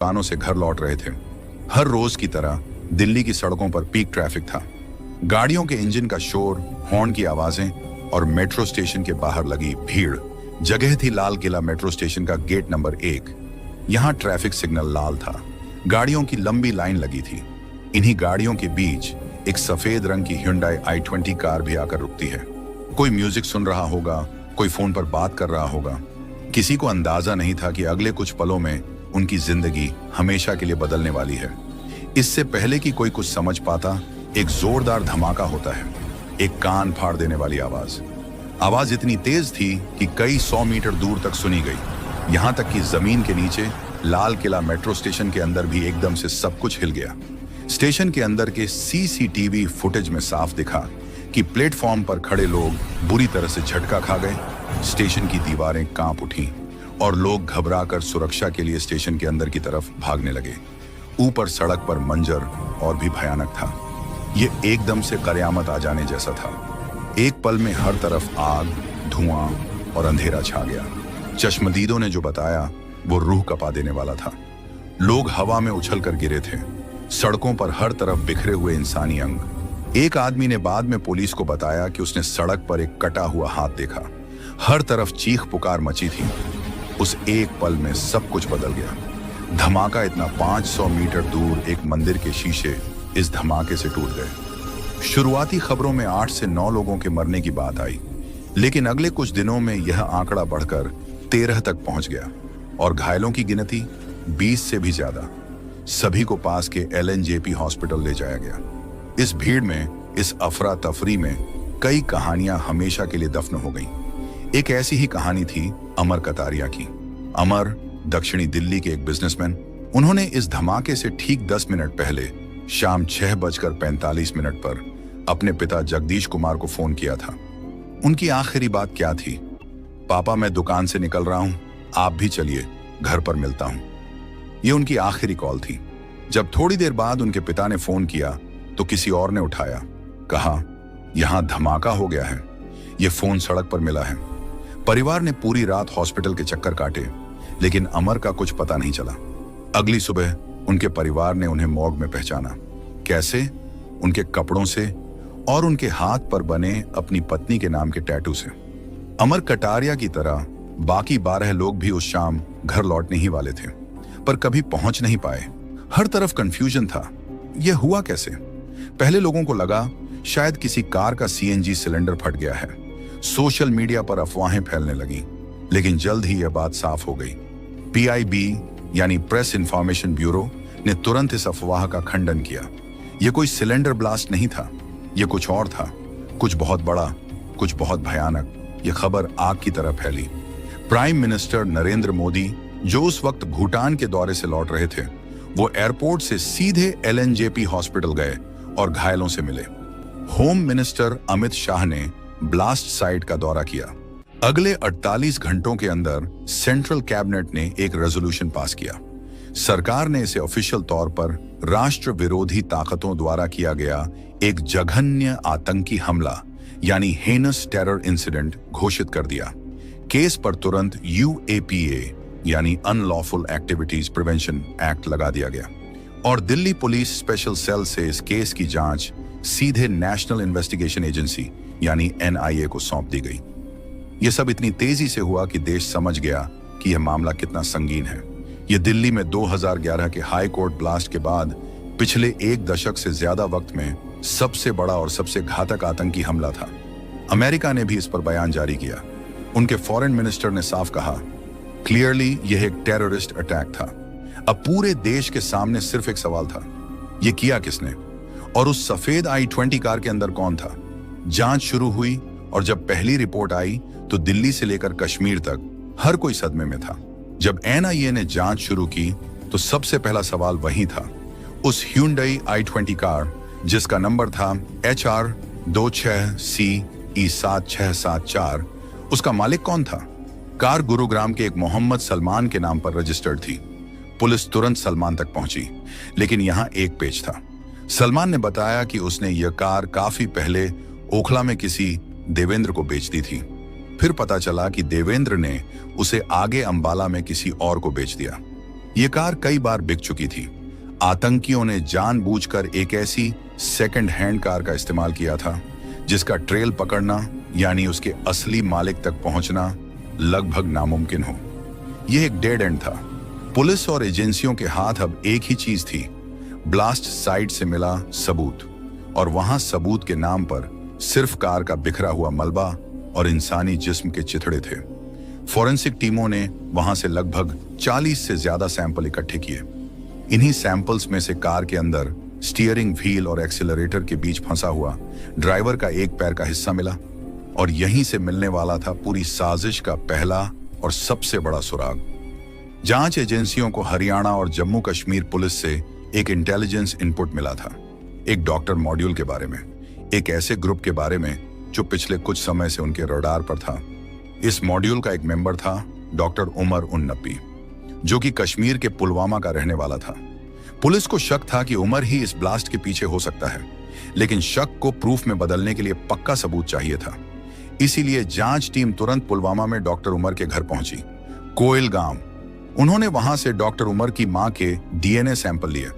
दुकानों से घर लौट रहे थे। हर रोज की तरह दिल्ली की सड़कों पर पीक ट्रैफिक था। गाड़ियों के इंजन का शोर, हॉर्न की आवाजें और मेट्रो स्टेशन के बाहर लगी भीड़। जगह थी लाल किला मेट्रो स्टेशन का गेट नंबर 1। यहाँ ट्रैफिक सिग्नल लाल था। गाड़ियों की लंबी लाइन लगी थी। इन्हीं गाड़ियों के बीच एक सफेद रंग की Hyundai i20 कार भी आकर रुकती है। कोई म्यूजिक सुन रहा होगा, कोई फोन पर बात कर रहा होगा। किसी को अंदाजा नहीं था कि अगले कुछ पलों में उनकी जिंदगी हमेशा के लिए बदलने वाली है। इससे पहले कि कोई कुछ समझ पाता, एक जोरदार धमाका होता है। एक कान फाड़ देने वाली आवाज इतनी तेज थी कि कई 100 मीटर दूर तक सुनी गई। यहां तक कि जमीन के नीचे लाल किला मेट्रो स्टेशन के अंदर भी एकदम से सब कुछ हिल गया। स्टेशन के अंदर के CCTV फुटेज में साफ दिखा कि प्लेटफॉर्म पर खड़े लोग बुरी तरह से झटका खा गए। स्टेशन की दीवारें कांप उठीं और लोग घबराकर सुरक्षा के लिए स्टेशन के अंदर की तरफ भागने लगे। ऊपर सड़क पर मंजर और भी भयानक था। ये एकदम से कयामत आ जाने जैसा था। एक पल में हर तरफ आग, धुआं और अंधेरा छा गया। चश्मदीदों ने जो बताया वो रूह कपा देने वाला था। लोग हवा में उछल कर गिरे थे। सड़कों पर हर तरफ बिखरे हुए इंसानी अंग। एक आदमी ने बाद में पुलिस को बताया कि उसने सड़क पर एक कटा हुआ हाथ देखा। हर तरफ चीख पुकार मची थी। उस एक पल में सब कुछ बदल गया। धमाका इतना 500 मीटर दूर एक मंदिर के शीशे इस धमाके से टूट गए। शुरुआती खबरों में 8 से 9 लोगों के मरने की बात आई, लेकिन अगले कुछ दिनों में यह आंकड़ा बढ़कर 13 तक पहुंच गया और घायलों की गिनती 20 से भी ज्यादा। सभी को पास के LNJP हॉस्पिटल ले जाया गया। इस भीड़ में, इस अफरा तफरी में कई कहानियां हमेशा के लिए दफन हो गईं। एक ऐसी ही कहानी थी अमर कटारिया की। अमर दक्षिणी दिल्ली के एक बिजनेसमैन। उन्होंने इस धमाके से ठीक 10 मिनट पहले शाम 6:45 पर अपने पिता जगदीश कुमार को फोन किया था। उनकी आखिरी बात क्या थी? पापा, मैं दुकान से निकल रहा हूं, आप भी चलिए, घर पर मिलता हूं। यह उनकी आखिरी कॉल थी। जब थोड़ी देर बाद उनके पिता ने फोन किया तो किसी और ने उठाया। कहा, यहां धमाका हो गया है। यह फोन सड़क पर मिला है। परिवार ने पूरी रात हॉस्पिटल के चक्कर काटे, लेकिन अमर का कुछ पता नहीं चला। अगली सुबह उनके परिवार ने उन्हें मॉर्ग में पहचाना। कैसे? उनके कपड़ों से और उनके हाथ पर बने अपनी पत्नी के नाम के टैटू से। अमर कटारिया की तरह बाकी 12 लोग भी उस शाम घर लौटने ही वाले थे, पर कभी पहुंच नहीं पाए। हर तरफ कंफ्यूजन था। यह हुआ कैसे? पहले लोगों को लगा शायद किसी कार का CNG सिलेंडर फट गया है। सोशल मीडिया पर अफवाहें फैलने लगीं, लेकिन जल्द ही यह बात साफ हो गई। PIB यानी प्रेस इंफॉर्मेशन ब्यूरो ने तुरंत इस अफवाह का खंडन किया। यह कोई सिलेंडर ब्लास्ट नहीं था, यह कुछ और था, कुछ बहुत बड़ा, कुछ बहुत भयानक। यह खबर आग की तरह फैली। प्राइम मिनिस्टर नरेंद्र मोदी, जो उस वक्त भूटान के दौरे से लौट रहे थे, वो एयरपोर्ट से सीधे LNJP हॉस्पिटल गए और घायलों से मिले। होम मिनिस्टर अमित शाह ने ब्लास्ट साइट का दौरा किया। अगले 48 घंटों के अंदर सेंट्रल कैबिनेट ने एक रेजोल्यूशन पास किया। सरकार ने इसे ऑफिशियल तौर पर राष्ट्र विरोधी ताकतों द्वारा किया गया एक जघन्य आतंकी हमला यानी हेनस टेरर इंसिडेंट घोषित कर दिया। केस पर तुरंत UAPA यानी अनलॉफुल एक्टिविटीज प्रिवेंशन एक्ट लगा दिया गया और दिल्ली पुलिस स्पेशल सेल से इस केस की जांच सीधे नेशनल इन्वेस्टिगेशन एजेंसी यानी NIA को सौंप दी गई। यह सब इतनी तेजी से हुआ कि देश समझ गया कि यह मामला कितना संगीन है। यह दिल्ली में 2011 के हाई कोर्ट ब्लास्ट के बाद पिछले 1 दशक से ज्यादा वक्त में सबसे बड़ा और सबसे घातक आतंकी हमला था। अमेरिका ने भी इस पर बयान जारी किया। उनके फॉरेन मिनिस्टर ने साफ कहा, क्लियरली यह एक टेररिस्ट अटैक था। अब पूरे देश के सामने सिर्फ एक सवाल था, यह किया किसने और उस सफेद i20 कार के अंदर कौन था? जांच शुरू हुई और जब पहली रिपोर्ट आई तो दिल्ली से लेकर कश्मीर तक हर कोई सदमे में था। जब NIA ने जांच शुरू की तो सबसे पहला सवाल वही था। उस Hyundai i20 कार जिसका नंबर था HR 26CE7674, उसका मालिक कौन था? कार गुरुग्राम के एक मोहम्मद सलमान के नाम पर रजिस्टर्ड थी। पुलिस तुरंत सलमान तक पहुंची, लेकिन यहां एक पेच था। सलमान ने बताया कि उसने यह कार काफी पहले ओखला में किसी देवेंद्र को बेच दी थी। फिर पता चला कि देवेंद्र ने उसे आगे अंबाला में किसी और को बेच दिया। ये कार कई बार बिक चुकी थी। आतंकियों ने जानबूझकर एक ऐसी सेकंड हैंड कार का इस्तेमाल किया था जिसका ट्रेल पकड़ना यानी उसके असली मालिक तक पहुंचना लगभग नामुमकिन हो। यह एक डेड एंड था। पुलिस और एजेंसियों के हाथ अब एक ही चीज थी, ब्लास्ट साइट से मिला सबूत, और वहां सबूत के नाम पर सिर्फ कार का बिखरा हुआ मलबा और इंसानी जिस्म के चिथड़े थे। फॉरेंसिक टीमों ने वहां से लगभग 40 से ज्यादा सैंपल इकट्ठे किए। इन्हीं सैंपल्स में से कार के अंदर स्टीयरिंग व्हील और एक्सीलरेटर के बीच फंसा हुआ ड्राइवर का एक पैर का हिस्सा मिला, और यहीं से मिलने वाला था पूरी साजिश का पहला और सबसे बड़ा सुराग। जांच एजेंसियों को हरियाणा और जम्मू कश्मीर पुलिस से एक इंटेलिजेंस इनपुट मिला था, एक डॉक्टर मॉड्यूल के बारे में, एक ऐसे ग्रुप के बारे में जो पिछले कुछ समय से उनके रडार पर था। इस मॉड्यूल का एक मेंबर था डॉक्टर उमर उन नबी, जो कि कश्मीर के पुलवामा का रहने वाला था। पुलिस को शक था कि उमर ही इस ब्लास्ट के पीछे हो सकता है, लेकिन शक को प्रूफ में बदलने के लिए पक्का सबूत चाहिए था। इसीलिए जांच टीम तुरंत पुलवामा में डॉक्टर उमर के घर पहुंची, कोयल गांव। उन्होंने वहां से डॉक्टर उमर की मां के डीएनए सैंपल लिए।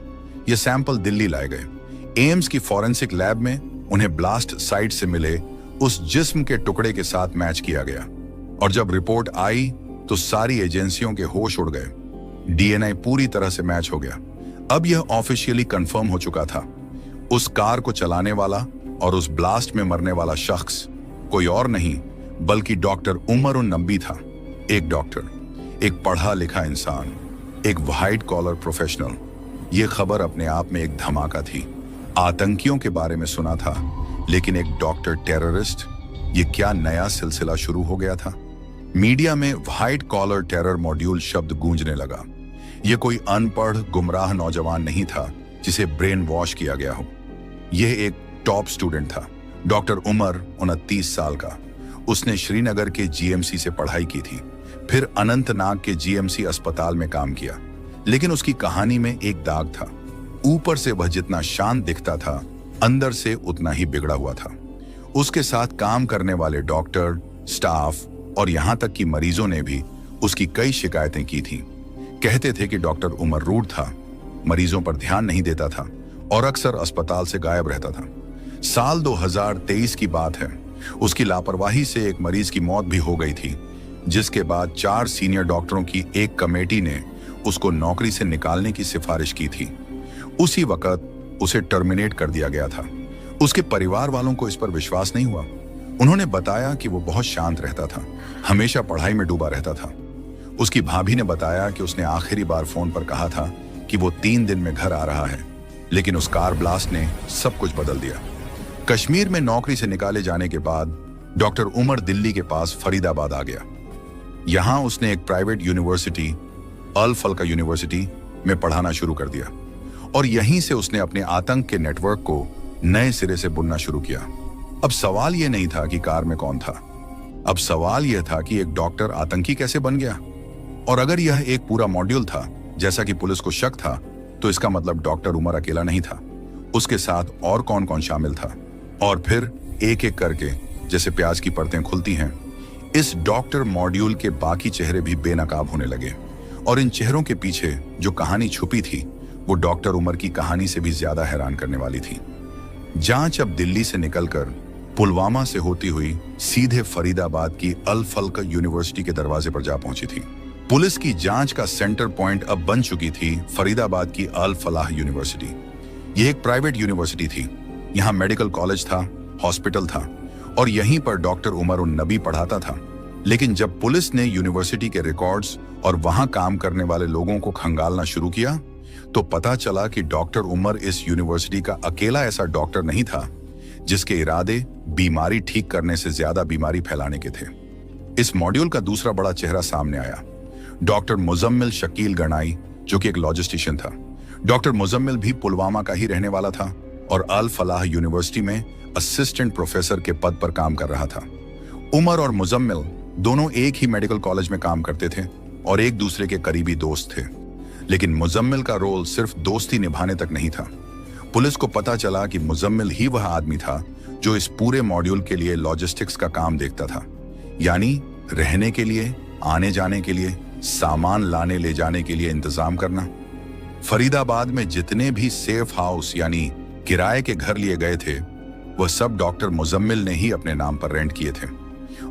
ये सैंपल दिल्ली लाए गए। एम्स की फॉरेंसिक लैब में उन्हें ब्लास्ट साइट से मिले उस जिस्म के टुकड़े के साथ मैच किया गया, और जब रिपोर्ट आई तो सारी एजेंसियों के होश उड़ गए। डीएनए पूरी तरह से मैच हो गया। अब यह ऑफिशियली कंफर्म हो चुका था, उस कार को चलाने वाला और उस ब्लास्ट में मरने वाला शख्स कोई और नहीं बल्कि डॉक्टर उमर उन नबी था। एक डॉक्टर, एक पढ़ा लिखा इंसान, एक व्हाइट कॉलर प्रोफेशनल। यह खबर अपने आप में एक धमाका थी। आतंकियों के बारे में सुना था, लेकिन एक डॉक्टर टेररिस्ट, ये क्या नया सिलसिला शुरू हो गया था। मीडिया में व्हाइट कॉलर टेरर मॉड्यूल शब्द गूंजने लगा। यह कोई अनपढ़ गुमराह नौजवान नहीं था जिसे ब्रेन वॉश किया गया हो। यह एक टॉप स्टूडेंट था। डॉक्टर उमर 29 साल का। उसने श्रीनगर के जीएमसी से पढ़ाई की थी, फिर अनंतनाग के जीएमसी अस्पताल में काम किया। लेकिन उसकी कहानी में एक दाग था। ऊपर से वह जितना शांत दिखता था, अंदर से उतना ही बिगड़ा हुआ था। उसके साथ काम करने वाले डॉक्टर, स्टाफ और यहां तक कि मरीजों ने भी उसकी कई शिकायतें की थी। कहते थे कि डॉक्टर उमर रूड था, मरीजों पर ध्यान नहीं देता था और अक्सर अस्पताल से गायब रहता था। साल 2023 की बात है। उसकी लापरवाही से एक मरीज की मौत भी हो गई थी, जिसके बाद 4 सीनियर डॉक्टरों की एक कमेटी ने उसको नौकरी से निकालने की सिफारिश की थी। उसी वक्त उसे टर्मिनेट कर दिया गया था। उसके परिवार वालों को इस पर विश्वास नहीं हुआ। उन्होंने बताया कि वो बहुत शांत रहता था, हमेशा पढ़ाई में डूबा रहता था। उसकी भाभी ने बताया कि उसने आखिरी बार फोन पर कहा था कि वो 3 दिन में घर आ रहा है, लेकिन उस कार ब्लास्ट ने सब कुछ बदल दिया। कश्मीर में नौकरी से निकाले जाने के बाद डॉक्टर उमर दिल्ली के पास फरीदाबाद आ गया। यहां उसने एक प्राइवेट यूनिवर्सिटी, अल फल्का यूनिवर्सिटी में पढ़ाना शुरू कर दिया, और यहीं से उसने अपने आतंक के नेटवर्क को नए सिरे से बुनना शुरू किया। अब सवाल यह नहीं था कि कार में कौन था, अब सवाल यह था कि एक डॉक्टर आतंकी कैसे बन गया। और अगर यह एक पूरा मॉड्यूल था, जैसा कि पुलिस को शक था, तो इसका मतलब डॉक्टर उमर अकेला नहीं था। उसके साथ और कौन कौन शामिल था। और फिर एक एक करके, जैसे प्याज की परतें खुलती हैं, इस डॉक्टर मॉड्यूल के बाकी चेहरे भी बेनकाब होने लगे। और इन चेहरों के पीछे जो कहानी छुपी थी, वो डॉक्टर उमर की कहानी से भी ज्यादा हैरान करने वाली थी। जांच अब दिल्ली से निकलकर पुलवामा से होती हुई सीधे फरीदाबाद की अल फल्का यूनिवर्सिटी के दरवाजे पर जा पहुंची थी। पुलिस की जांच का सेंटर पॉइंट अब बन चुकी थी फरीदाबाद की अल फलाह यूनिवर्सिटी। यह एक प्राइवेट यूनिवर्सिटी थी। यहाँ मेडिकल कॉलेज था, हॉस्पिटल था, और यहीं पर डॉक्टर उमर उन नबी पढ़ाता था। लेकिन जब पुलिस ने यूनिवर्सिटी के रिकॉर्ड्स और वहां काम करने वाले लोगों को खंगालना शुरू किया, तो पता चला कि डॉक्टर उमर इस यूनिवर्सिटी का अकेला ऐसा डॉक्टर नहीं था जिसके इरादे बीमारी ठीक करने से ज्यादा बीमारी फैलाने के थे। इस मॉड्यूल का दूसरा बड़ा चेहरा सामने आया, डॉक्टर मुजम्मिल शकील गनाई, जो कि एक लॉजिस्टिशियन था। डॉक्टर मुजम्मिल भी पुलवामा का ही रहने वाला था और अल फलाह यूनिवर्सिटी में असिस्टेंट प्रोफेसर के पद पर काम कर रहा था। उमर और मुजम्मिल दोनों एक ही मेडिकल कॉलेज में काम करते थे और एक दूसरे के करीबी दोस्त थे। लेकिन मुजम्मिल का रोल सिर्फ दोस्ती निभाने तक नहीं था। पुलिस को पता चला कि मुजम्मिल ही वह आदमी था जो इस पूरे मॉड्यूल के लिए लॉजिस्टिक्स का काम देखता था, यानी रहने के लिए, आने जाने के लिए, सामान लाने ले जाने के लिए इंतजाम करना। फरीदाबाद में जितने भी सेफ हाउस यानी किराए के घर लिए गए थे वह सब डॉक्टर मुजम्मिल ने ही अपने नाम पर रेंट किए थे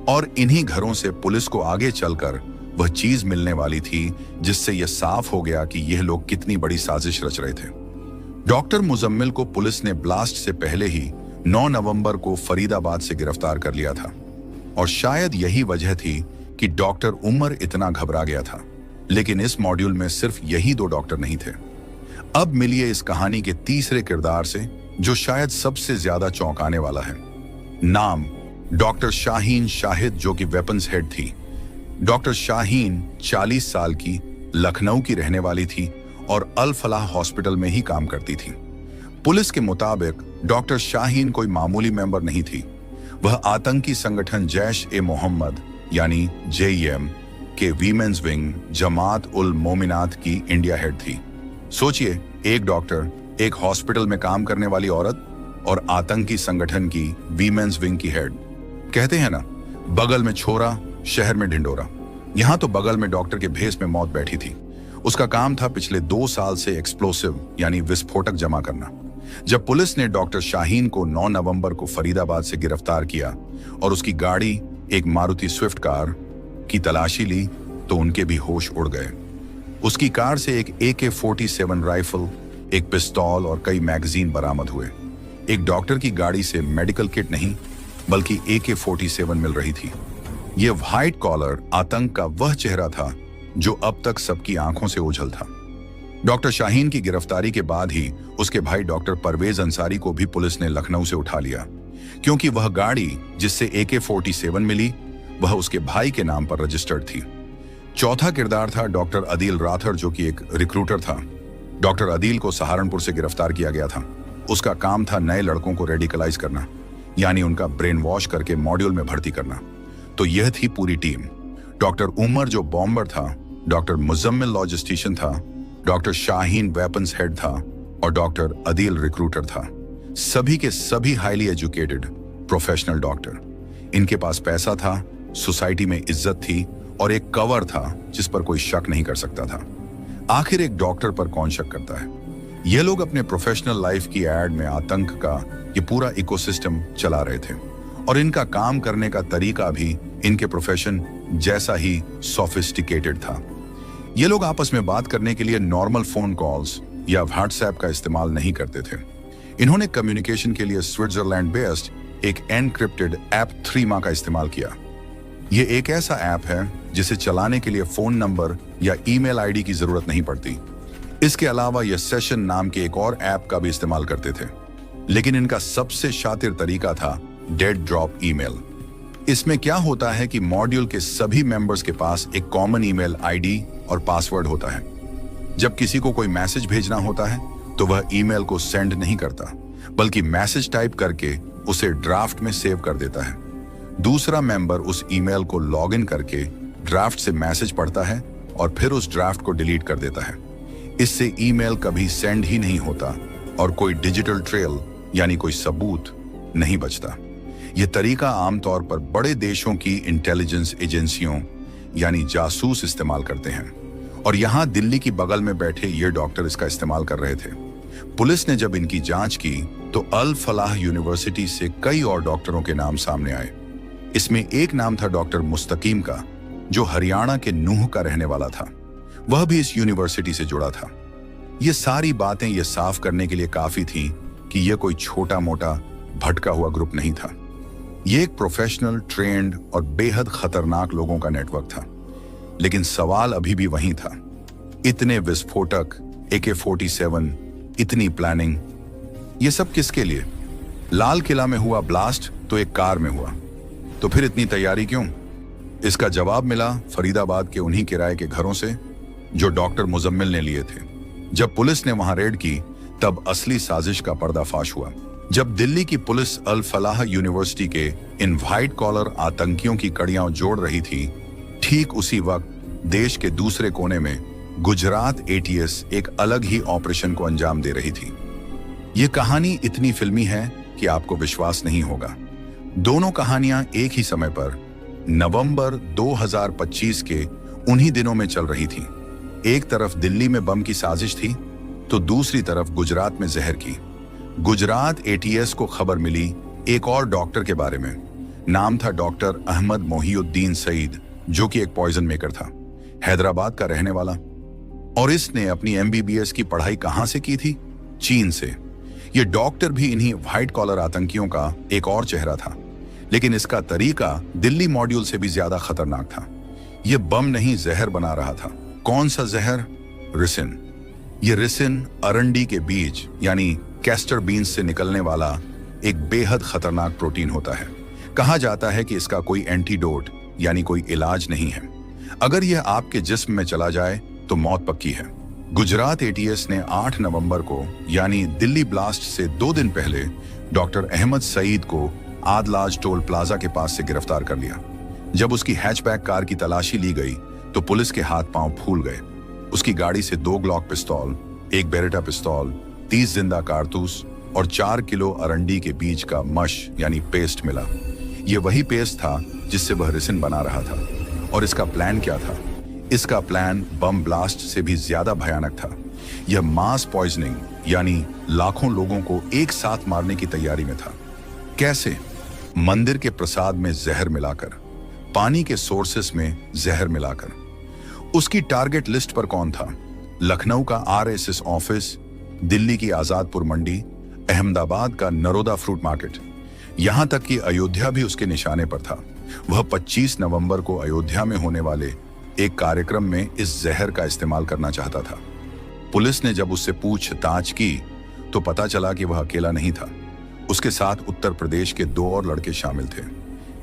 और इन्हीं घरों से पुलिस को आगे चलकर वह चीज मिलने वाली थी जिससे यह साफ हो गया कि यह लोग कितनी बड़ी साजिश रच रहे थे। डॉक्टर मुजम्मिल को पुलिस ने ब्लास्ट से पहले ही 9 नवंबर को फरीदाबाद से गिरफ्तार कर लिया था और शायद यही वजह थी कि डॉक्टर उमर इतना घबरा गया था। लेकिन इस मॉड्यूल में सिर्फ यही 2 डॉक्टर नहीं थे। अब मिलिए इस कहानी के तीसरे किरदार से जो शायद सबसे ज्यादा चौंकाने वाला है। नाम डॉक्टर शाहीन शाहिद, जो कि वेपन्स हेड थी। डॉक्टर शाहीन 40 साल की लखनऊ की रहने वाली थी और अल फलाह हॉस्पिटल में ही काम करती थी। पुलिस के मुताबिक डॉक्टर शाहीन कोई मामूली मेंबर नहीं थी। वह आतंकी संगठन जैश ए मोहम्मद यानी JEM के वीमेंस विंग जमात उल मोमिनात की इंडिया हेड थी। सोचिए, एक डॉक्टर, एक हॉस्पिटल में काम करने वाली औरत और आतंकी संगठन की वीमेंस विंग की हेड। कहते हैं ना, बगल में छोरा शहर में ढिंडोरा। यहां तो बगल में डॉक्टर के भेस में मौत बैठी थी। उसका काम था पिछले 2 साल से एक्सप्लोसिव यानी विस्फोटक जमा करना। जब पुलिस ने डॉक्टर शाहीन को 9 नवंबर को फरीदाबाद से गिरफ्तार किया और उसकी गाड़ी एक मारुति स्विफ्ट कार की तलाशी ली तो उनके भी होश उड़ गए। उसकी कार से एक AK-47 राइफल, एक पिस्तौल और कई मैगजीन बरामद हुए। एक डॉक्टर की गाड़ी से मेडिकल किट नहीं बल्कि AK-47 मिल रही थी। यह व्हाइट कॉलर आतंक का वह चेहरा था जो अब तक सबकी आंखों से ओझल था। डॉक्टर शाहीन की गिरफ्तारी के बाद ही उसके भाई डॉक्टर परवेज अंसारी को भी पुलिस ने लखनऊ से उठा लिया, क्योंकि वह गाड़ी जिससे AK-47 मिली वह उसके भाई के नाम पर रजिस्टर्ड थी। चौथा किरदार था डॉक्टर अदील राठर, जो कि एक रिक्रूटर था। डॉक्टर अदील को सहारनपुर से गिरफ्तार किया गया था। उसका काम था नए लड़कों को रेडिकलाइज करना, यानी उनका ब्रेन वॉश करके मॉड्यूल में भर्ती करना। तो यह थी पूरी टीम। डॉक्टर उमर जो बॉम्बर था, डॉक्टर मुजम्मिल लॉजिस्टिशियन था, डॉक्टर शाहीन वेपन्स हेड था और डॉक्टर अदील रिक्रूटर था। सभी के सभी हाईली एजुकेटेड प्रोफेशनल डॉक्टर। इनके पास पैसा था, सोसाइटी में इज्जत थी और एक कवर था जिस पर कोई शक नहीं कर सकता था। आखिर एक डॉक्टर पर कौन शक करता है? ये लोग अपने प्रोफेशनल लाइफ की एड में आतंक का ये पूरा इकोसिस्टम चला रहे थे और इनका काम करने का तरीका भी इनके प्रोफेशन जैसा ही सोफिस्टिकेटेड था। ये लोग आपस में बात करने के लिए नॉर्मल फोन कॉल्स या व्हाट्सएप का इस्तेमाल नहीं करते थे। इन्होंने कम्युनिकेशन के लिए स्विट्जरलैंड बेस्ड एक एनक्रिप्टेड ऐप 3 का इस्तेमाल किया। ये एक ऐसा ऐप है जिसे चलाने के लिए फोन नंबर या ईमेल आईडी की जरूरत नहीं पड़ती। इसके अलावा यह सेशन नाम के एक और ऐप का भी इस्तेमाल करते थे, लेकिन इनका सबसे शातिर तरीका था डेड ड्रॉप ईमेल। इसमें क्या होता है कि मॉड्यूल के सभी मेंबर्स के पास एक कॉमन ईमेल आईडी और पासवर्ड होता है। जब किसी को कोई मैसेज भेजना होता है तो वह ईमेल को सेंड नहीं करता, बल्कि मैसेज टाइप करके उसे ड्राफ्ट में सेव कर देता है। दूसरा मेंबर उस ईमेल को लॉगिन करके ड्राफ्ट से मैसेज पढ़ता है और फिर उस ड्राफ्ट को डिलीट कर देता है। इससे ईमेल कभी सेंड ही नहीं होता और कोई डिजिटल ट्रेल यानी कोई सबूत नहीं बचता। यह तरीका आमतौर पर बड़े देशों की इंटेलिजेंस एजेंसियों यानी जासूस इस्तेमाल करते हैं और यहां दिल्ली की बगल में बैठे ये डॉक्टर इसका इस्तेमाल कर रहे थे। पुलिस ने जब इनकी जांच की तो अल फलाह यूनिवर्सिटी से कई और डॉक्टरों के नाम सामने आए। इसमें एक नाम था डॉक्टर मुस्तकीम का, जो हरियाणा के नूह का रहने वाला था। वह भी इस यूनिवर्सिटी से जुड़ा था। ये सारी बातें ये साफ करने के लिए काफी थी कि यह कोई छोटा मोटा भटका हुआ ग्रुप नहीं था। ये एक प्रोफेशनल, ट्रेंड और बेहद खतरनाक लोगों का नेटवर्क था। लेकिन सवाल अभी भी वही था, इतने विस्फोटक, AK-47, इतनी प्लानिंग, ये सब किसके लिए? लाल किला में हुआ ब्लास्ट तो एक कार में हुआ, तो फिर इतनी तैयारी क्यों? इसका जवाब मिला फरीदाबाद के उन्हीं किराए के घरों से जो डॉक्टर मुजम्मिल ने लिए थे। जब पुलिस ने वहां रेड की तब असली साजिश का पर्दाफाश हुआ। जब दिल्ली की पुलिस अल फलाह यूनिवर्सिटी के इन व्हाइट कॉलर आतंकियों की कड़ियां जोड़ रही थी, ठीक उसी वक्त देश के दूसरे कोने में गुजरात ATS एक अलग ही ऑपरेशन को अंजाम दे रही थी। ये कहानी इतनी फिल्मी है कि आपको विश्वास नहीं होगा। दोनों कहानियां एक ही समय पर नवंबर 2025 के उन्हीं दिनों में चल रही थी। एक तरफ दिल्ली में बम की साजिश थी तो दूसरी तरफ गुजरात में जहर की। गुजरात एटीएस को खबर मिली एक और डॉक्टर के बारे में। नाम था डॉक्टर अहमद मोहिउद्दीन सईद, जो कि एक पॉइजन मेकर था, हैदराबाद का रहने वाला। और इसने अपनी एमबीबीएस की पढ़ाई कहां से की थी? चीन से। यह डॉक्टर भी इन्हीं व्हाइट कॉलर आतंकियों का एक और चेहरा था, लेकिन इसका तरीका दिल्ली मॉड्यूल से भी ज्यादा खतरनाक था। यह बम नहीं, जहर बना रहा था। कौन सा जहर? रिसिन। यह रिसिन अरंडी के बीज यानी कैस्टर बीन्स से निकलने वाला एक बेहद खतरनाक प्रोटीन होता है। कहा जाता है कि इसका कोई एंटीडोट यानी कोई इलाज नहीं है। अगर यह आपके जिस्म में चला जाए तो मौत पक्की है। गुजरात एटीएस ने 8 नवंबर को यानी दिल्ली ब्लास्ट से 2 दिन पहले डॉक्टर अहमद सईद को आदलाज टोल प्लाजा के पास से गिरफ्तार कर लिया। जब उसकी हैचबैक कार की तलाशी ली गई तो पुलिस के हाथ पांव फूल गए। उसकी गाड़ी से 2 ग्लॉक पिस्तौल, 1 बेरेटा पिस्तौल, 30 जिंदा कारतूस और 4 किलो अरंडी के बीज का मश यानी पेस्ट मिला। यह वही पेस्ट था जिससे वह रिसिन बना रहा था। और इसका प्लान क्या था? इसका प्लान बम ब्लास्ट से भी ज्यादा भयानक था। यह मास पॉइजनिंग यानी लाखों लोगों को एक साथ मारने की तैयारी में था। कैसे? मंदिर के प्रसाद में जहर मिलाकर, पानी के सोर्सेस में जहर मिलाकर। उसकी टारगेट लिस्ट पर कौन था? लखनऊ का आरएसएस ऑफिस, दिल्ली की आजादपुर मंडी, अहमदाबाद का नरोदा फ्रूट मार्केट, यहां तक कि अयोध्या भी उसके निशाने पर था। वह 25 नवंबर को अयोध्या में होने वाले एक कार्यक्रम में इस जहर का इस्तेमाल करना चाहता था। पुलिस ने जब उससे पूछताछ की तो पता चला कि वह अकेला नहीं था। उसके साथ उत्तर प्रदेश के 2 और लड़के शामिल थे।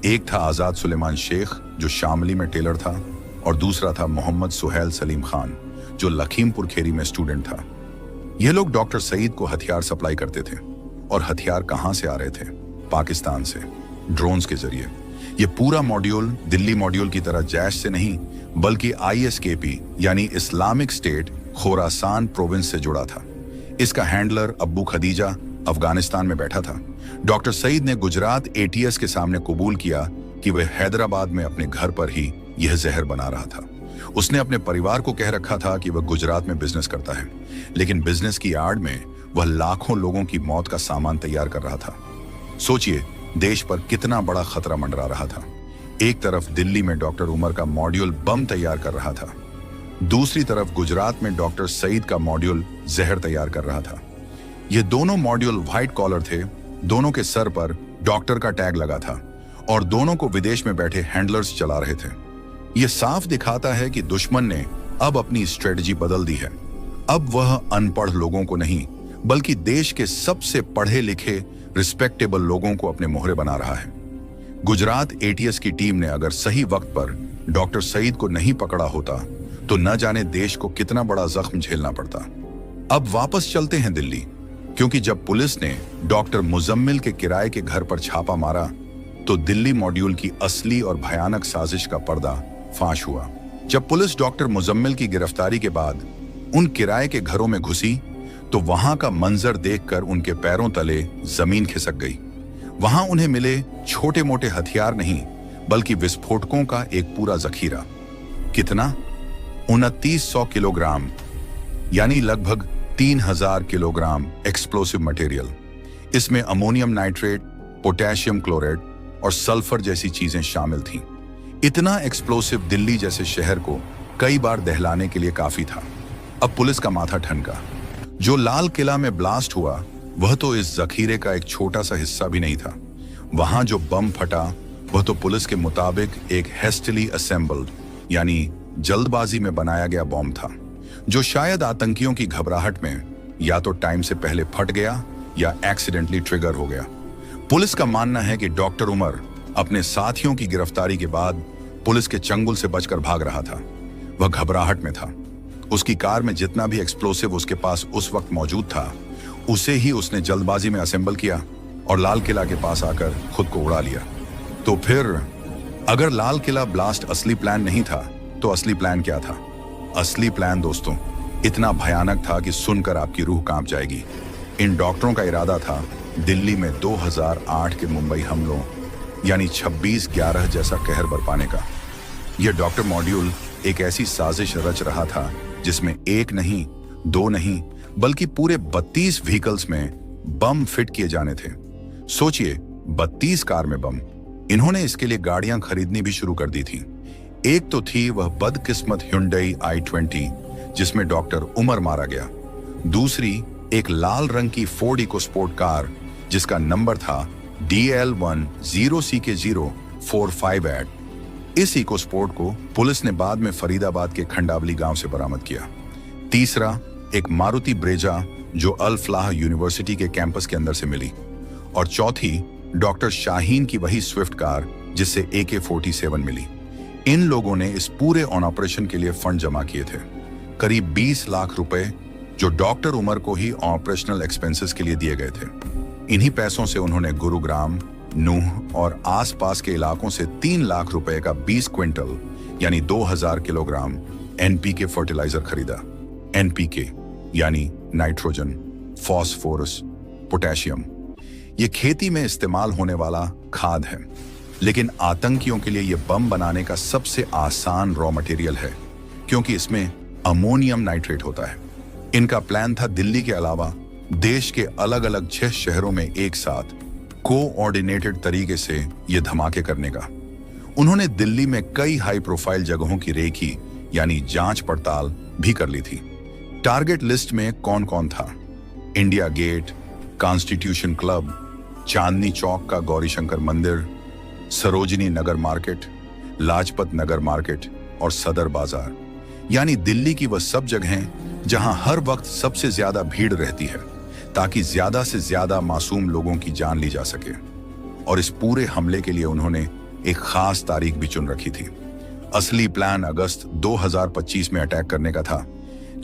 एक था आजाद सुलेमान शेख, जो शामली में टेलर था, और दूसरा था मोहम्मद सुहेल सलीम खान, जो लखीमपुर खेरी में स्टूडेंट था। ये लोग डॉक्टर सईद को हथियार सप्लाई करते थे। और हथियार कहां से आ रहे थे? पाकिस्तान से, ड्रोन्स के जरिए। ये पूरा मॉड्यूल दिल्ली मॉड्यूल की तरह जैश से नहीं, बल्कि आईएसकेपी यानी इस्लामिक स्टेट खोरासान प्रोविंस से जुड़ा था। इसका हैंडलर अब्बू खदीजा अफगानिस्तान में बैठा था। डॉक्टर सईद ने गुजरात एटीएस के सामने कबूल किया कि वह हैदराबाद में अपने घर पर ही यह जहर बना रहा था। उसने अपने परिवार को कह रखा था कि वह गुजरात में बिजनेस करता है, लेकिन बिजनेस की आड़ में वह लाखों लोगों की मौत का सामान तैयार कर रहा था। सोचिए, देश पर कितना बड़ा खतरा मंडरा रहा था। एक तरफ दिल्ली में डॉक्टर उमर का मॉड्यूल बम तैयार कर रहा था, दूसरी तरफ गुजरात में डॉक्टर सईद का मॉड्यूल जहर तैयार कर रहा था। ये दोनों मॉड्यूल व्हाइट कॉलर थे, दोनों के सर पर डॉक्टर का टैग लगा था और दोनों को विदेश में बैठे हैंडलर्स चला रहे थे। यह साफ दिखाता है कि दुश्मन ने अब अपनी स्ट्रेटजी बदल दी है। अब वह अनपढ़ लोगों को नहीं, बल्कि देश के सबसे पढ़े लिखे रिस्पेक्टेबल लोगों को अपने मोहरे बना रहा है। गुजरात एटीएस की टीम ने अगर सही वक्त पर डॉक्टर सईद को नहीं पकड़ा होता तो न जाने देश को कितना बड़ा जख्म झेलना पड़ता। अब वापस चलते हैं दिल्ली, क्योंकि जब पुलिस ने डॉक्टर मुजम्मिल के किराए के घर पर छापा मारा तो दिल्ली मॉड्यूल की असली और भयानक साजिश का पर्दा फाश हुआ। जब पुलिस डॉक्टर मुजम्मिल की गिरफ्तारी के बाद उन किराए के घरों में घुसी तो वहां का मंजर देखकर उनके पैरों तले जमीन खिसक गई। वहां उन्हें मिले छोटे मोटे हथियार नहीं, बल्कि विस्फोटकों का एक पूरा जखीरा। कितना? 2900 किलोग्राम, यानी लगभग 3000 किलोग्राम एक्सप्लोसिव मटेरियल। इसमें अमोनियम नाइट्रेट, पोटेशियम क्लोराइड और सल्फर जैसी चीजें शामिल थीं। इतना एक्सप्लोसिव दिल्ली जैसे शहर को कई बार दहलाने के लिए काफी था। अब पुलिस का माथा ठनका। जो लाल किला में ब्लास्ट हुआ वह तो इस जखीरे का एक छोटा सा हिस्सा भी नहीं था। वहां जो बम फटा वह तो पुलिस के मुताबिक एक हेस्टली असेंबल्ड यानी जल्दबाजी में बनाया गया बॉम्ब था, जो शायद आतंकियों की घबराहट में या तो टाइम से पहले फट गया या एक्सीडेंटली ट्रिगर हो गया। पुलिस का मानना है कि डॉक्टर उमर अपने साथियों की गिरफ्तारी के बाद पुलिस के चंगुल से बचकर भाग रहा था। वह घबराहट में था। उसकी कार में जितना भी एक्सप्लोसिव उसके पास उस वक्त मौजूद था, उसे ही उसने जल्दबाजी में असेंबल किया और लाल किला के पास आकर खुद को उड़ा लिया। तो फिर अगर लाल किला ब्लास्ट असली प्लान नहीं था तो असली प्लान क्या था? असली प्लान दोस्तों इतना भयानक था कि सुनकर आपकी रूह कांप जाएगी। इन डॉक्टरों का इरादा था दिल्ली में 2008 के मुंबई हमलों यानी 26/11 जैसा कहर बरपाने का। यह डॉक्टर मॉड्यूल एक ऐसी साजिश रच रहा था जिसमें एक नहीं, दो नहीं, बल्कि पूरे 32 व्हीकल्स में बम फिट किए जाने थे। सोचिए, 32 कार में बम। इन्होंने इसके लिए गाड़ियां खरीदनी भी शुरू कर दी थी। एक तो थी वह बदकिस्मत Hyundai i20 जिसमें डॉक्टर उमर मारा गया। दूसरी एक लाल रंग की फोर्ड इकोस्पोर्ट कार जिसका नंबर था DL10CK045 इस इकोस्पोर्ट को पुलिस ने बाद में फरीदाबाद के खंडावली गांव से बरामद किया। तीसरा एक मारुति ब्रेजा जो अल फलाह यूनिवर्सिटी के कैंपस के अंदर से मिली। और चौथी डॉक्टर शाहीन की वही स्विफ्ट कार जिससे AK-47 मिली। इन लोगों ने इस पूरे ऑन ऑपरेशन के लिए फंड जमा किए थे, करीब 20 लाख रुपए, जो डॉक्टर उमर को ही ऑपरेशनल एक्सपेंसेस के लिए दिए गए थे। इन्हीं पैसों से उन्होंने गुरुग्राम, नूह और आसपास के इलाकों से 3 लाख रुपए का 20 क्विंटल यानी 2000 किलोग्राम NPK फर्टिलाइजर खरीदा। NPK यानी नाइट्रोजन, फॉस्फोरस, पोटेशियम। ये खेती में इस्तेमाल होने वाला खाद है, लेकिन आतंकियों के लिए ये बम बनाने का सबसे आसान रॉ मटेरियल है, क्योंकि इसमें अमोनियम नाइट्रेट होता है। इनका प्लान था दिल्ली के अलावा देश के अलग अलग 6 शहरों में एक साथ कोऑर्डिनेटेड तरीके से ये धमाके करने का। उन्होंने दिल्ली में कई हाई प्रोफाइल जगहों की रेकी यानी जांच पड़ताल भी कर ली थी। टारगेट लिस्ट में कौन कौन था? India gate, constitution club, Chandni Chowk का गौरीशंकर मंदिर, सरोजिनी नगर मार्केट, लाजपत नगर मार्केट और सदर बाजार। यानी दिल्ली की वह सब जगहें जहां हर वक्त सबसे ज्यादा भीड़ रहती है, ताकि ज्यादा से ज्यादा मासूम लोगों की जान ली जा सके। और इस पूरे हमले के लिए उन्होंने एक खास तारीख भी चुन रखी थी। असली प्लान अगस्त 2025 में अटैक करने का था,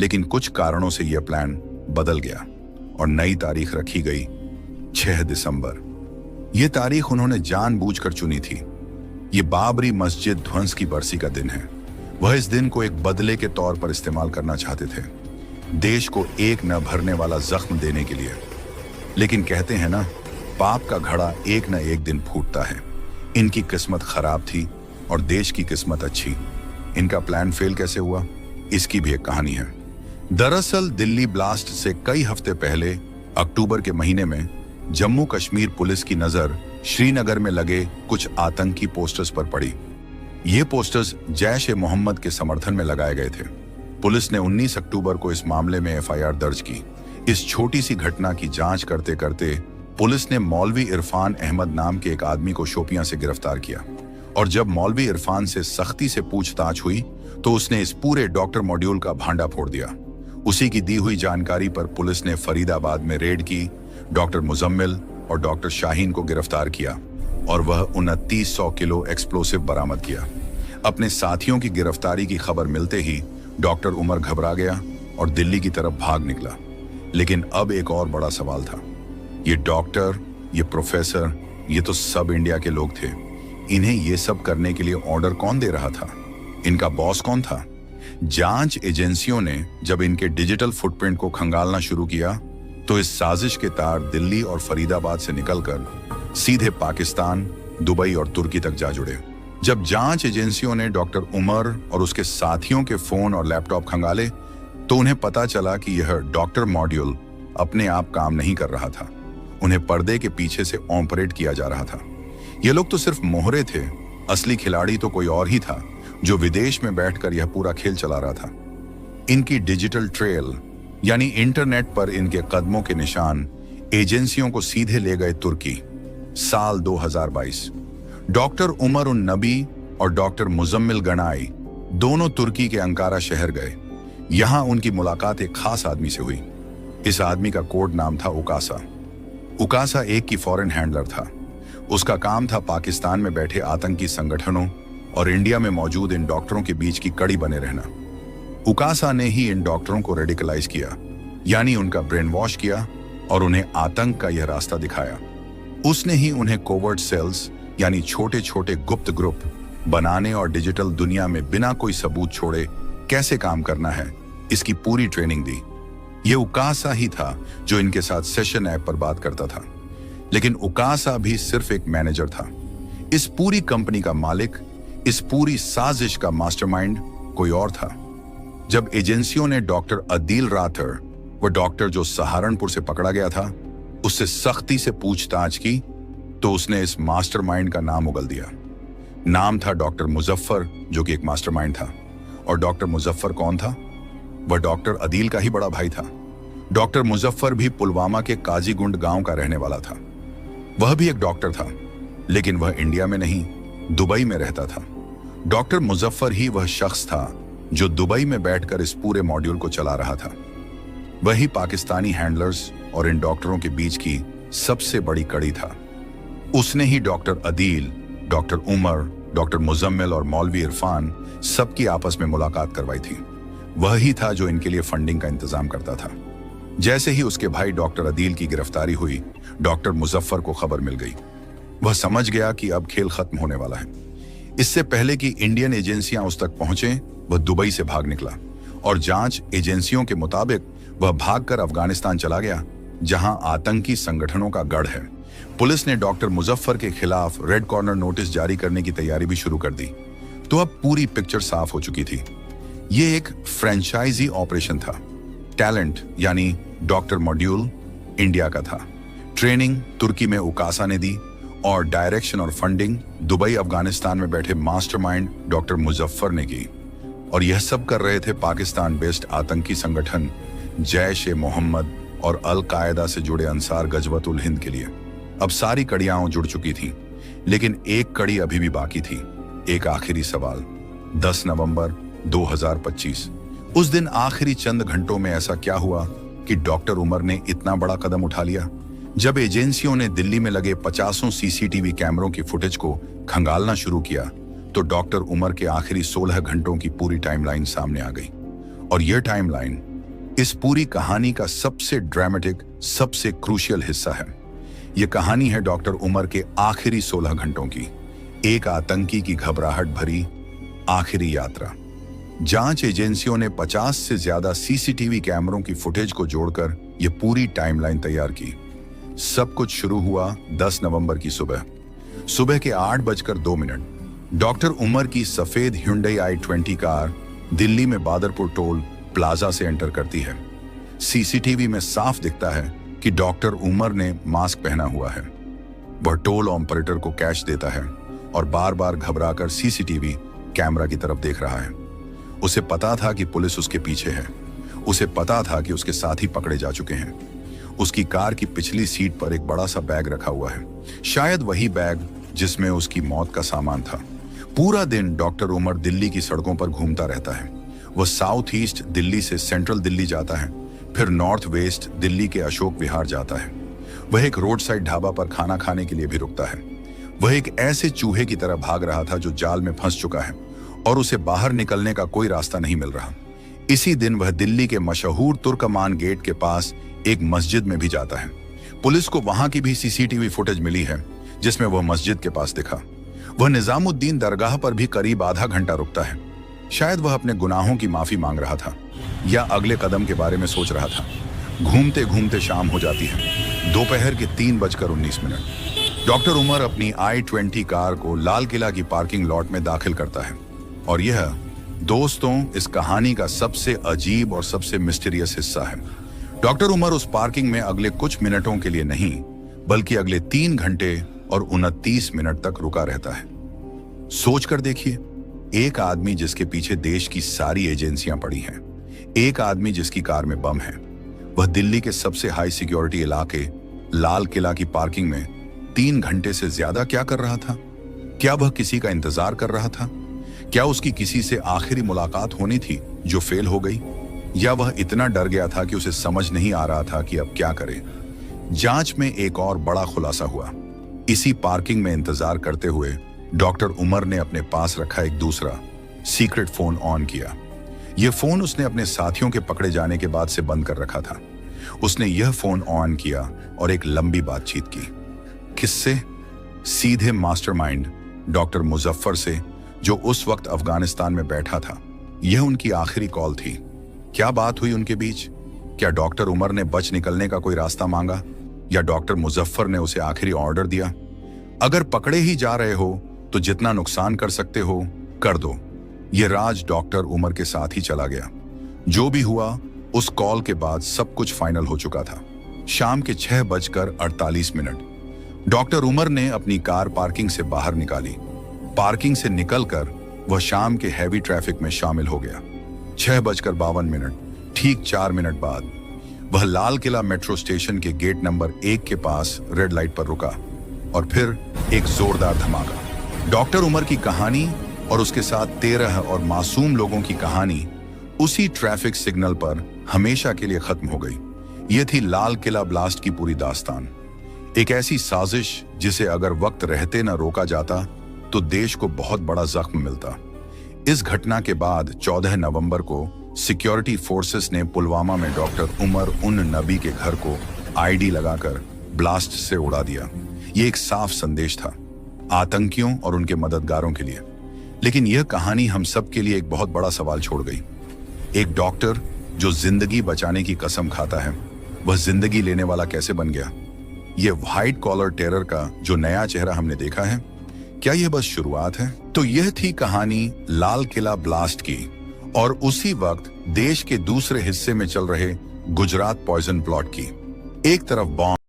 लेकिन कुछ कारणों से यह प्लान बदल गया और नई तारीख रखी गई 6 दिसंबर। यह तारीख उन्होंने जानबूझकर चुनी थी। ये बाबरी मस्जिद ध्वंस की बरसी का दिन है। वह इस दिन को एक बदले के तौर पर इस्तेमाल करना चाहते थे, देश को एक न भरने वाला जख्म देने के लिए। लेकिन कहते हैं ना, पाप का घड़ा एक न एक दिन फूटता है। इनकी किस्मत खराब थी और देश की किस्मत अच्छी। इनका प्लान फेल कैसे हुआ, इसकी भी एक कहानी है। दरअसल दिल्ली ब्लास्ट से कई हफ्ते पहले अक्टूबर के महीने में जम्मू कश्मीर पुलिस की नजर श्रीनगर में लगे कुछ आतंकी पोस्टर्स पर पड़ी। ये पोस्टर्स जैश-ए-मोहम्मद के समर्थन में लगाए गए थे। पुलिस ने 19 अक्टूबर को इस मामले में FIR दर्ज की। इस छोटी सी घटना की जांच करते करते पुलिस ने मौलवी इरफान अहमद नाम के एक आदमी को शोपियां से गिरफ्तार किया। और जब मौलवी इरफान से सख्ती से पूछताछ हुई तो उसने इस पूरे डॉक्टर मॉड्यूल का भांडा फोड़ दिया। उसी की दी हुई जानकारी पर पुलिस ने फरीदाबाद में रेड की, डॉक्टर मुजम्मिल और डॉक्टर शाहीन को गिरफ्तार किया और वह 2900 किलो एक्सप्लोसिव बरामद किया। अपने साथियों की गिरफ्तारी की खबर मिलते ही डॉक्टर उमर घबरा गया और दिल्ली की तरफ भाग निकला। लेकिन अब एक और बड़ा सवाल था। ये डॉक्टर, ये प्रोफेसर, ये तो सब इंडिया के लोग थे। इन्हें ये सब करने के लिए ऑर्डर कौन दे रहा था? इनका बॉस कौन था? जांच एजेंसियों ने जब इनके डिजिटल फुटप्रिंट को खंगालना शुरू किया तो इस साजिश के तार दिल्ली और फरीदाबाद से निकलकर सीधे पाकिस्तान, दुबई और तुर्की तक जा जुड़े। जब जांच एजेंसियों ने डॉक्टर उमर और उसके साथियों के फोन और लैपटॉप खंगाले तो उन्हें पता चला कि यह डॉक्टर मॉड्यूल अपने आप काम नहीं कर रहा था। उन्हें पर्दे के पीछे से ऑपरेट किया जा रहा था। ये लोग तो सिर्फ मोहरे थे, असली खिलाड़ी तो कोई और ही था जो विदेश में बैठकर यह पूरा खेल चला रहा था। इनकी डिजिटल ट्रेल यानी इंटरनेट पर इनके कदमों के निशान एजेंसियों को सीधे ले गए तुर्की। साल 2022 डॉक्टर उमर उन नबी और डॉक्टर मुजम्मिल गनाई दोनों तुर्की के अंकारा शहर गए। यहां उनकी मुलाकात एक खास आदमी से हुई। इस आदमी का कोड नाम था उकासा। उकासा एक की फॉरेन हैंडलर था। उसका काम था पाकिस्तान में बैठे आतंकी संगठनों और इंडिया में मौजूद इन डॉक्टरों के बीच की कड़ी बने रहना। उकासा ने ही इन डॉक्टरों को रेडिकलाइज किया, यानी उनका ब्रेन वॉश किया और उन्हें आतंक का यह रास्ता दिखाया। उसने ही उन्हें कोवर्ट सेल्स यानी छोटे छोटे गुप्त ग्रुप बनाने और डिजिटल दुनिया में बिना कोई सबूत छोड़े कैसे काम करना है, इसकी पूरी ट्रेनिंग दी। यह उकासा ही था जो इनके साथ सेशन ऐप पर बात करता था। लेकिन उकासा भी सिर्फ एक मैनेजर था। इस पूरी कंपनी का मालिक, इस पूरी साजिश का मास्टरमाइंड कोई और था। जब एजेंसियों ने डॉक्टर अदील राठौर, वह डॉक्टर जो सहारनपुर से पकड़ा गया था, उससे सख्ती से पूछताछ की तो उसने इस मास्टरमाइंड का नाम उगल दिया। नाम था डॉक्टर मुजफ्फर, जो कि एक मास्टरमाइंड था। और डॉक्टर मुजफ्फर कौन था? वह डॉक्टर अदील का ही बड़ा भाई था। डॉक्टर मुजफ्फर भी पुलवामा के काजीगुंड गांव का रहने वाला था। वह भी एक डॉक्टर था, लेकिन वह इंडिया में नहीं, दुबई में रहता था। डॉक्टर मुजफ्फर ही वह शख्स था जो दुबई में बैठकर इस पूरे मॉड्यूल को चला रहा था। वही पाकिस्तानी हैंडलर्स और इन डॉक्टरों के बीच की सबसे बड़ी कड़ी था। उसने ही doctor Adil, doctor Umar, doctor Muzammil और मौलवी इरफान सबकी आपस में मुलाकात करवाई थी। वही था जो इनके लिए फंडिंग का इंतजाम करता था। जैसे ही उसके भाई डॉक्टर अदील की गिरफ्तारी हुई, डॉक्टर मुजफ्फर को खबर मिल गई। वह समझ गया कि अब खेल खत्म होने वाला है। इससे पहले कि इंडियन एजेंसियां उस तक पहुंचे, वह दुबई से भाग निकला और जांच एजेंसियों के मुताबिक वह भागकर अफगानिस्तान चला गया, जहां आतंकी संगठनों का गढ़ है। पुलिस ने डॉक्टर मुजफ्फर के खिलाफ रेड कॉर्नर नोटिस जारी करने की तैयारी भी शुरू कर दी। तो अब पूरी पिक्चर साफ हो चुकी थी। यह एक फ्रेंचाइजी ऑपरेशन था। टैलेंट यानी डॉक्टर मॉड्यूल इंडिया का था, ट्रेनिंग तुर्की में उकासा ने दी और डायरेक्शन और फंडिंग दुबई अफगानिस्तान में बैठे मास्टरमाइंड डॉक्टर मुजफ्फर ने की। और यह सब कर रहे थे पाकिस्तान बेस्ड आतंकी संगठन जैश ए मोहम्मद और अल कायदा से जुड़े अंसार गजवतुल हिंद के लिए। अब सारी कड़ियां जुड़ चुकी थीं, लेकिन एक कड़ी अभी भी बाकी थी। एक आखिरी सवाल। 10 नवंबर 2025। उस दिन आखिरी चंद घंटों में ऐसा क्या हुआ कि डॉक्टर उमर ने इतना बड़ा कदम उठा लिया? जब एजेंसियों ने दिल्ली में लगे 50 सीसीटीवी कैमरों की फुटेज को खंगालना शुरू किया, तो डॉक्टर उमर के आखिरी 16 घंटों की पूरी टाइमलाइन सामने आ गई। और यह टाइमलाइन इस पूरी कहानी का सबसे ड्रामेटिक, सबसे क्रूशियल हिस्सा है। यह कहानी है डॉक्टर उमर के आखिरी 16 घंटों की, एक आतंकी की घबराहट भरी आखिरी यात्रा। जांच एजेंसियों ने 50 से ज्यादा सीसीटीवी कैमरों की फुटेज को जोड़कर यह पूरी टाइमलाइन तैयार की। सब कुछ शुरू हुआ 10 नवंबर की सुबह के 8:02। डॉक्टर उमर की सफेद Hyundai i20 कार दिल्ली में बादरपुर टोल प्लाजा से एंटर करती है। सीसीटीवी में साफ दिखता है कि डॉक्टर उमर ने मास्क पहना हुआ है। वह टोल ऑपरेटर को कैश देता है और बार बार घबराकर सीसीटीवी कैमरा की तरफ देख रहा है। उसे पता था कि पुलिस उसके पीछे है। उसे पता था कि उसके साथी पकड़े जा चुके हैं। उसकी कार की पिछली सीट पर एक बड़ा सा बैग रखा हुआ है, शायद वही बैग जिसमें उसकी मौत का सामान था। पूरा दिन डॉक्टर उमर दिल्ली की सड़कों पर घूमता रहता है। वह साउथ ईस्ट दिल्ली से सेंट्रल दिल्ली जाता है, फिर नॉर्थ वेस्ट दिल्ली के अशोक विहार जाता है। वह एक रोड साइड ढाबा पर खाना खाने के लिए भी रुकता है। वह एक ऐसे चूहे की तरह भाग रहा था जो जाल में फंस चुका है और उसे बाहर निकलने का कोई रास्ता नहीं मिल रहा। इसी दिन वह दिल्ली के मशहूर तुर्कमान गेट के पास एक मस्जिद में भी जाता है। पुलिस को वहां की भी सीसीटीवी फुटेज मिली है, जिसमें वह मस्जिद के पास दिखा। वह निजामुद्दीन दरगाह पर भी करीब आधा घंटा रुकता है। शायद वह अपने गुनाहों की माफी मांग रहा था या अगले कदम के बारे में सोच रहा था। घूमते घूमते शाम हो जाती है, दोपहर के 3:19। डॉक्टर उमर अपनी i20 कार को लाल किला की पार्किंग लॉट में दाखिल करता है। और यह, दोस्तों, इस कहानी का सबसे अजीब और सबसे मिस्टीरियस हिस्सा है। डॉक्टर उमर उस पार्किंग में अगले कुछ मिनटों के लिए नहीं, बल्कि अगले 3 घंटे और 29 मिनट तक रुका रहता है। सोचकर देखिए, एक आदमी जिसके पीछे देश की सारी एजेंसियां पड़ी हैं, एक आदमी जिसकी कार में बम है, वह दिल्ली के सबसे हाई सिक्योरिटी इलाके लाल किला की पार्किंग में 3 घंटे से ज्यादा क्या कर रहा था? क्या वह किसी का इंतजार कर रहा था? क्या उसकी किसी से आखिरी मुलाकात होनी थी जो फेल हो गई? या वह इतना डर गया था कि उसे समझ नहीं आ रहा था कि अब क्या करे? जांच में एक और बड़ा खुलासा हुआ। इसी पार्किंग में इंतजार करते हुए डॉक्टर उमर ने अपने पास रखा एक दूसरा सीक्रेट फोन ऑन किया। यह फोन उसने अपने साथियों के पकड़े जाने के बाद से बंद कर रखा था। उसने यह फोन ऑन किया और एक लंबी बातचीत की। किससे? सीधे मास्टरमाइंड डॉक्टर मुजफ्फर से, जो उस वक्त अफगानिस्तान में बैठा था। यह उनकी आखिरी कॉल थी। क्या बात हुई उनके बीच? क्या डॉक्टर उमर ने बच निकलने का कोई रास्ता मांगा, या डॉक्टर मुजफ्फर ने उसे आखिरी ऑर्डर दिया, अगर पकड़े ही जा रहे हो तो जितना नुकसान कर सकते हो कर दो, यह राज डॉक्टर उमर के साथ ही चला गया। जो भी हुआ, उस कॉल के बाद सब कुछ फाइनल हो चुका था। शाम के 6:48 डॉक्टर उमर ने अपनी कार पार्किंग से बाहर निकाली। पार्किंग से निकलकर वह शाम के हैवी ट्रैफिक में शामिल हो गया। 6:52, ठीक 4 मिनट बाद वह लाल किला मेट्रो स्टेशन के गेट नंबर 1 के पास रेड लाइट पर रुका और फिर एक जोरदार धमाका। डॉक्टर उमर की कहानी और उसके साथ 13 और मासूम लोगों की कहानी उसी ट्रैफिक सिग्नल पर हमेशा के लिए खत्म हो गई। यह थी लाल किला ब्लास्ट की पूरी दास्तान। एक ऐसी साजिश जिसे अगर वक्त रहते न रोका जाता तो देश को बहुत बड़ा जख्म मिलता। इस घटना के बाद 14 नवंबर को सिक्योरिटी फोर्सेस ने पुलवामा में डॉक्टर उमर उन नबी के घर को आईडी लगाकर ब्लास्ट से उड़ा दिया। ये एक साफ संदेश था आतंकियों और उनके मददगारों के लिए। लेकिन यह कहानी हम सब के लिए एक बहुत बड़ा सवाल छोड़ गई। एक डॉक्टर जो जिंदगी बचाने की कसम खाता है, वह जिंदगी लेने वाला कैसे बन गया? यह व्हाइट कॉलर टेरर का जो नया चेहरा हमने देखा है, क्या यह बस शुरुआत है? तो यह थी कहानी लाल किला ब्लास्ट की और उसी वक्त देश के दूसरे हिस्से में चल रहे गुजरात पॉइजन प्लॉट की। एक तरफ बॉम्ब